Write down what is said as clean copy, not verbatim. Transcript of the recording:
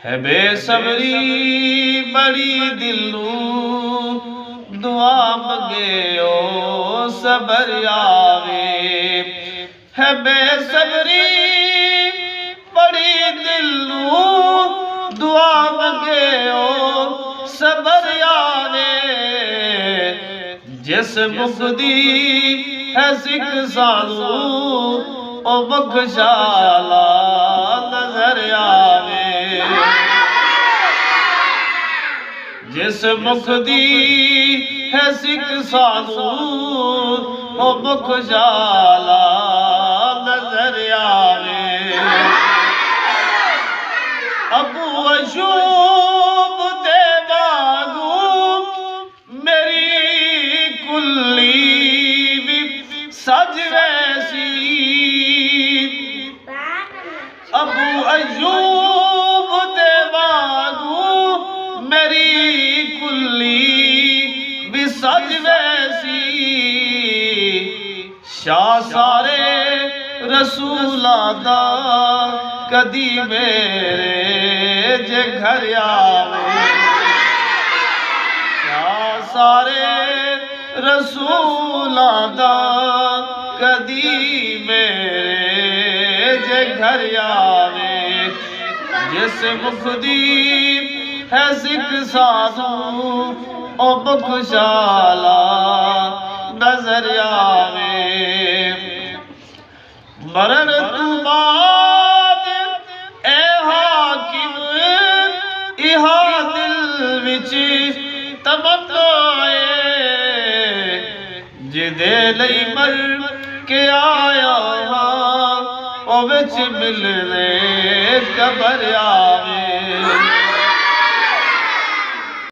है बेसबरी बड़ी दिलू दुआ मंगे ओ सबर आवे। है बेसबरी बड़ी दिलू दुआ मंगे ओ सबर आवे। जिस मुकदी है सिख सालू ओ बख्शाला नजर आवे। जिस मुकदी है सिख सालू ओ बख्शाला नजर आवे। अबू अयूब दे बागू मेरी कुल्ली भी सज वैसी। अबू अयूब दे बागू मेरी कुल्ली भी सज वैसी। शाह सारे रसूलां दा कदी मेरे जे घर आवे। शाह सारे रसूलां दा कदी मेरे जे घर आवे। जिस मुकदी है सिख साधू ओ बख्शाला नजर आवे। मरण तू बाद ए हाकिम इहा दिल विच तमन्नाए। जिदे लई मर के आया हां ओ विच मिलने कबर आवे।